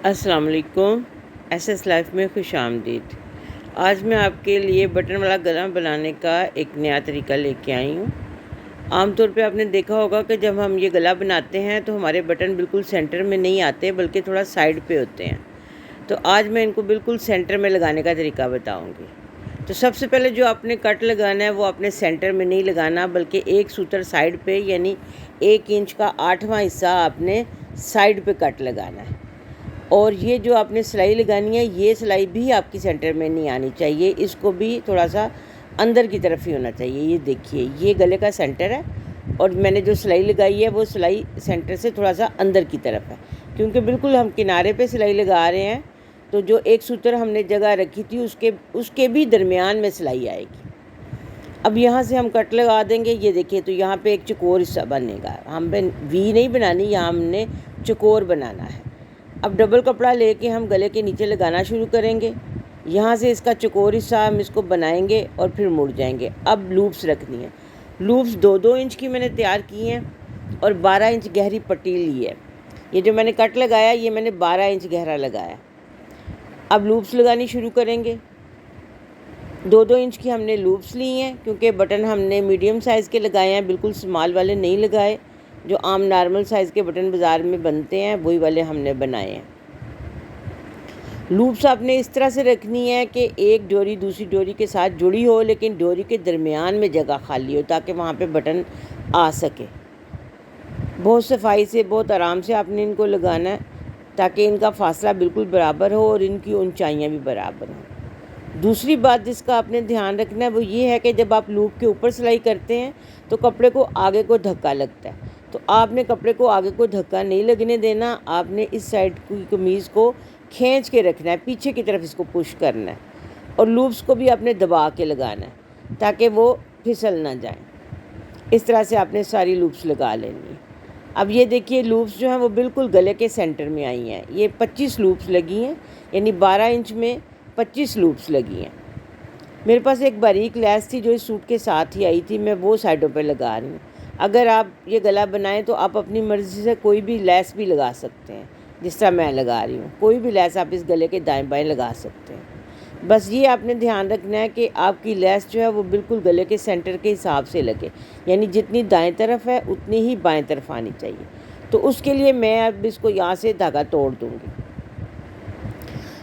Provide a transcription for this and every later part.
अस्सलाम वालेकुम। SS life में खुश आमदीद। आज मैं आपके लिए बटन वाला गला बनाने का एक नया तरीका लेके आई हूँ। आमतौर पे आपने देखा होगा कि जब हम ये गला बनाते हैं तो हमारे बटन बिल्कुल सेंटर में नहीं आते, बल्कि थोड़ा साइड पे होते हैं। तो आज मैं इनको बिल्कुल सेंटर में लगाने का तरीका बताऊँगी। तो सबसे पहले जो आपने कट लगाना है वो अपने सेंटर में नहीं लगाना, बल्कि एक सूत्र साइड पे, यानी 1 इंच का 8वां हिस्सा आपने साइड पे कट लगाना है। और ये जो आपने सिलाई लगानी है, ये सिलाई भी आपकी सेंटर में नहीं आनी चाहिए, इसको भी थोड़ा सा अंदर की तरफ ही होना चाहिए। ये देखिए, ये गले का सेंटर है और मैंने जो सिलाई लगाई है वो सिलाई सेंटर से थोड़ा सा अंदर की तरफ है, क्योंकि बिल्कुल हम किनारे पे सिलाई लगा रहे हैं। तो जो एक सूत्र हमने जगह रखी थी उसके भी दरमियान में सिलाई आएगी। अब यहाँ से हम कट लगा देंगे। ये देखिए, तो यहाँ पे एक चकोर हिस्सा बनेगा। हमें वी नहीं बनानी, यहाँ हमने चकोर बनाना है। अब डबल कपड़ा लेके हम गले के नीचे लगाना शुरू करेंगे। यहाँ से इसका चकोर हिस्सा हम इसको बनाएंगे और फिर मुड़ जाएंगे। अब लूप्स रखनी है। लूप्स 2-2 इंच की मैंने तैयार की हैं और 12 इंच गहरी पट्टी ली है। ये जो मैंने कट लगाया, ये मैंने 12 इंच गहरा लगाया। अब लूप्स लगानी शुरू करेंगे। 2-2 इंच की हमने लूप्स ली हैं, क्योंकि बटन हमने मीडियम साइज़ के लगाए हैं, बिल्कुल स्मॉल वाले नहीं लगाए। जो आम नॉर्मल साइज़ के बटन बाज़ार में बनते हैं वही वाले हमने बनाए हैं। लूप्स आपने इस तरह से रखनी है कि एक डोरी दूसरी डोरी के साथ जुड़ी हो, लेकिन डोरी के दरमियान में जगह खाली हो, ताकि वहाँ पे बटन आ सके। बहुत सफाई से, बहुत आराम से आपने इनको लगाना है, ताकि इनका फासला बिल्कुल बराबर हो और इनकी ऊंचाइयाँ भी बराबर हों। दूसरी बात जिसका आपने ध्यान रखना है वो ये है कि जब आप लूप के ऊपर सिलाई करते हैं तो कपड़े को आगे को धक्का लगता है। तो आपने कपड़े को आगे को धक्का नहीं लगने देना। आपने इस साइड की कमीज़ को खींच के रखना है, पीछे की तरफ इसको पुश करना है, और लूप्स को भी आपने दबा के लगाना है ताकि वो फिसल ना जाए। इस तरह से आपने सारी लूप्स लगा लेनी है। अब ये देखिए, लूप्स जो हैं वो बिल्कुल गले के सेंटर में आई हैं। ये 25 लूप्स लगी हैं, यानी 12 इंच में 25 लूप्स लगी हैं। मेरे पास एक बारीक लैस थी जो इस सूट के साथ ही आई थी, मैं वो साइडों पे लगा रही हूँ। अगर आप ये गला बनाएं तो आप अपनी मर्ज़ी से कोई भी लैस भी लगा सकते हैं, जिस तरह मैं लगा रही हूँ। कोई भी लैस आप इस गले के दाएं बाएं लगा सकते हैं। बस ये आपने ध्यान रखना है कि आपकी लैस जो है वो बिल्कुल गले के सेंटर के हिसाब से लगे, यानी जितनी दाएं तरफ है उतनी ही बाएं तरफ आनी चाहिए। तो उसके लिए मैं अब इसको यहाँ से धागा तोड़ दूँगी।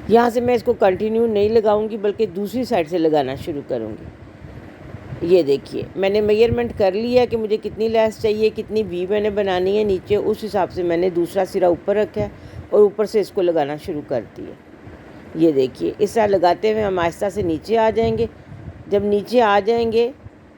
यहाँ से मैं इसको कंटिन्यू नहीं लगाऊंगी, बल्कि दूसरी साइड से लगाना शुरू करूँगी। ये देखिए, मैंने मेजरमेंट कर लिया कि मुझे कितनी लैस चाहिए, कितनी वी मैंने बनानी है नीचे, उस हिसाब से मैंने दूसरा सिरा ऊपर रखा है और ऊपर से इसको लगाना शुरू कर दिया। ये देखिए, इस तरह लगाते हुए हम आहिस्ता से नीचे आ जाएंगे। जब नीचे आ जाएंगे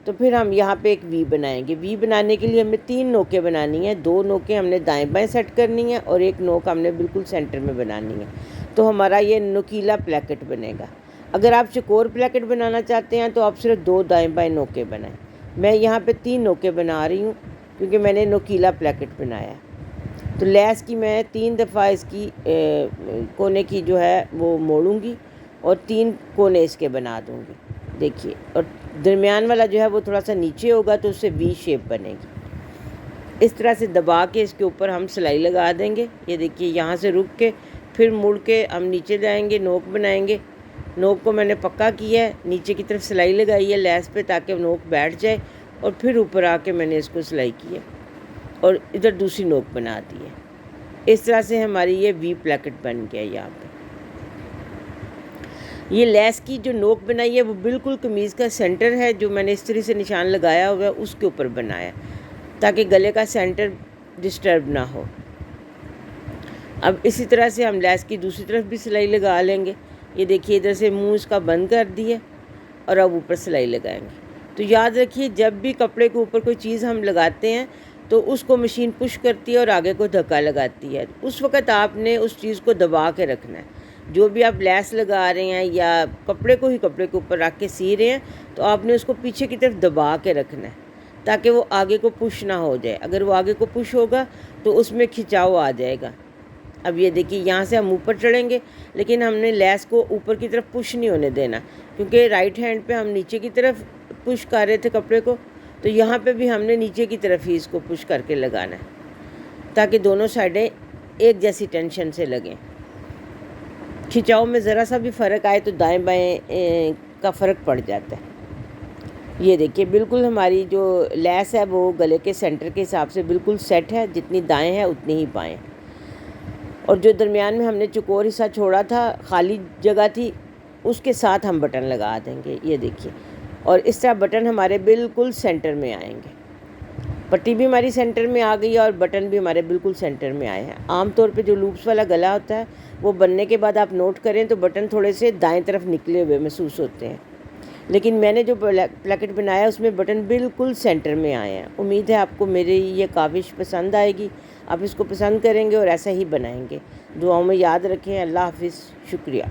तो फिर हम यहाँ पे एक वी बनाएंगे। वी बनाने के लिए हमें 3 नोकें बनानी है। 2 नोकें हमने दाएं बाएं सेट करनी है और एक नोक हमने बिल्कुल सेंटर में बनानी है। तो हमारा ये नुकीला प्लैकेट बनेगा। अगर आप चकोर प्लैकेट बनाना चाहते हैं तो आप सिर्फ 2 दाएं बाएं नोकें बनाएं। मैं यहाँ पे 3 नोकें बना रही हूँ, क्योंकि मैंने नुकीला प्लैकेट बनाया। तो लैस की मैं 3 दफ़ा इसकी कोने की जो है वो मोड़ूंगी और 3 कोने इसके बना दूंगी। देखिए, और दरमियान वाला जो है वो थोड़ा सा नीचे होगा, तो उससे वी शेप बनेगी। इस तरह से दबा के इसके ऊपर हम सिलाई लगा देंगे। ये देखिए, यहाँ से रुक के फिर मुड़ के हम नीचे जाएंगे, नोक बनाएंगे। नोक को मैंने पक्का किया है, नीचे की तरफ सिलाई लगाई है लैस पे ताकि नोक बैठ जाए, और फिर ऊपर आके मैंने इसको सिलाई की है और इधर दूसरी नोक बना दी है। इस तरह से हमारी ये वी प्लैकेट बन गया। यहाँ पे ये लैस की जो नोक बनाई है वो बिल्कुल कमीज़ का सेंटर है, जो मैंने इस तरह से निशान लगाया हुआ है उसके ऊपर बनाया, ताकि गले का सेंटर डिस्टर्ब ना हो। अब इसी तरह से हम लैस की दूसरी तरफ भी सिलाई लगा लेंगे। ये देखिए, इधर से मुंह इसका बंद कर दिए और अब ऊपर सिलाई लगाएंगे। तो याद रखिए, जब भी कपड़े के ऊपर कोई चीज़ हम लगाते हैं तो उसको मशीन पुश करती है और आगे को धक्का लगाती है। उस वक़्त आपने उस चीज़ को दबा के रखना है। जो भी आप लैस लगा रहे हैं या कपड़े को ही कपड़े के ऊपर रख के सी रहे हैं, तो आपने उसको पीछे की तरफ दबा के रखना है, ताकि वो आगे को पुश ना हो जाए। अगर वो आगे को पुश होगा तो उसमें खिंचाव आ जाएगा। अब ये देखिए, यहाँ से हम ऊपर चढ़ेंगे, लेकिन हमने लैस को ऊपर की तरफ पुश नहीं होने देना, क्योंकि राइट हैंड पे हम नीचे की तरफ पुश कर रहे थे कपड़े को, तो यहाँ पे भी हमने नीचे की तरफ ही इसको पुश करके लगाना है, ताकि दोनों साइडें एक जैसी टेंशन से लगें। खिंचाव में ज़रा सा भी फ़र्क आए तो दाएं बाएं का फ़र्क पड़ जाता है। ये देखिए बिल्कुल हमारी जो लैस है वो गले के सेंटर के हिसाब से बिल्कुल सेट है, जितनी दाएं है उतनी ही बाएं। और जो दरमियान में हमने चौकोर हिस्सा छोड़ा था, खाली जगह थी, उसके साथ हम बटन लगा देंगे। ये देखिए, और इस तरह बटन हमारे बिल्कुल सेंटर में आएंगे। पट्टी भी हमारी सेंटर में आ गई है और बटन भी हमारे बिल्कुल सेंटर में आए हैं। आमतौर पे जो लूप्स वाला गला होता है वो बनने के बाद आप नोट करें तो बटन थोड़े से दाएं तरफ निकले हुए महसूस होते हैं, लेकिन मैंने जो प्लेकेट बनाया उसमें बटन बिल्कुल सेंटर में आए हैं। उम्मीद है आपको मेरी ये काविश पसंद आएगी, आप इसको पसंद करेंगे और ऐसा ही बनाएंगे। दुआओं में याद रखें। अल्लाह हाफिज़। शुक्रिया।